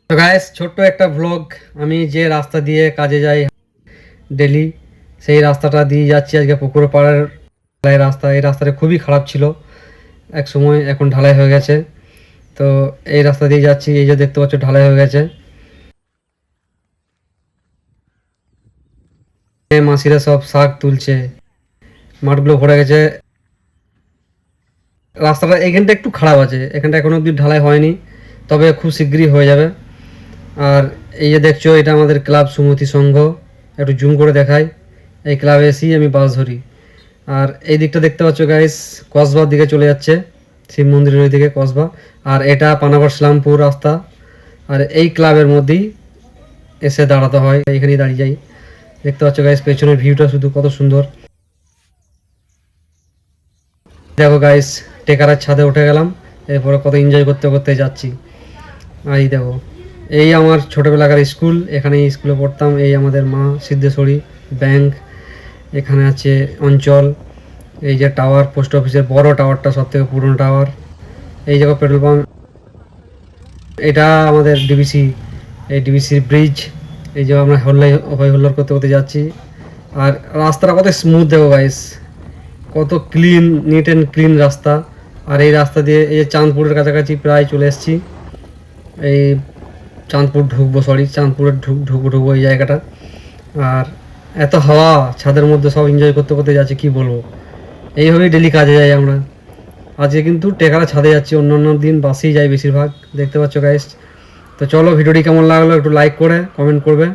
তো গাইস, ছোট্ট একটা ভ্লগ। আমি যে রাস্তা দিয়ে কাজে যাই ডেলি, সেই রাস্তাটা দিয়ে যাচ্ছি আজকে পুকুর পাড়ের ঢালাই রাস্তা। এই রাস্তাটা খুবই খারাপ ছিল এক সময়, এখন ঢালাই হয়ে গেছে। তো এই রাস্তা দিয়ে যাচ্ছি, এই যে দেখতে পাচ্ছ ঢালাই হয়ে গেছে। এই মাসিরা সব শাক তুলছে, মাঠগুলো ভরে গেছে। রাস্তাটা এখানটা একটু খারাপ আছে, এখানটা এখনো অব্দি ঢালাই হয়নি, তবে খুব শিগগিরই হয়ে যাবে। আর এই যে দেখছো, এটা আমাদের ক্লাব সুমতি সংঘ। একটু জুম করে দেখাই। এই ক্লাবে এসেই আমি বাস ধরি। আর এই দিকটা দেখতে পাচ্ছ গাইস, কসবার দিকে চলে যাচ্ছে, শিব মন্দিরের ওই দিকে কসবা। আর এটা পানাগড় ইসলামপুর রাস্তা। আর এই ক্লাবের মধ্যেই এসে দাঁড়াতে হয়, এখানেই দাঁড়িয়ে যাই। দেখতে পাচ্ছ গাইস, পেছনের ভিউটা শুধু কত সুন্দর। দেখো গাইস, টেকারার ছাদে উঠে গেলাম, এরপরে কত এনজয় করতে করতে যাচ্ছি। আর এই দেখো, এই আমার ছোটোবেলাকার স্কুল, এখানেই স্কুলে পড়তাম। এই আমাদের মা সিদ্ধেশ্বরী ব্যাংক, এখানে আছে অঞ্চল। এই যে টাওয়ার, পোস্ট অফিসের বড় টাওয়ারটা, সব থেকে পুরনো টাওয়ার। এই জায়গা পেট্রোল পাম্প, এটা আমাদের ডিবিসি, এই ডিবিসির ব্রিজ। এই যে আমরা হই হুল্লোড় করতে করতে যাচ্ছি। আর রাস্তাটা কত স্মুথ দেখো গাইস, কত ক্লিন, নিট অ্যান্ড ক্লিন রাস্তা। আর এই রাস্তা দিয়ে এই যে চাঁদপুরের কাছাকাছি প্রায় চলে এসেছি। এই চাঁদপুর ঢুকবো, সরি চাঁদপুরের ঢুকবো এই জায়গাটা। আর এত হাওয়া ছাদের মধ্যে, সব এনজয় করতে করতে যাচ্ছি, কি বলবো। এইভাবেই ডেলি কাজে যাই আমরা। আজকে কিন্তু টেকারা ছাদে যাচ্ছি, অন্য অন্য দিন বাসেই যাই বেশিরভাগ, দেখতে পাচ্ছ গাইস। তো চলো, ভিডিওটি কেমন লাগলো একটু লাইক করে কমেন্ট করবে।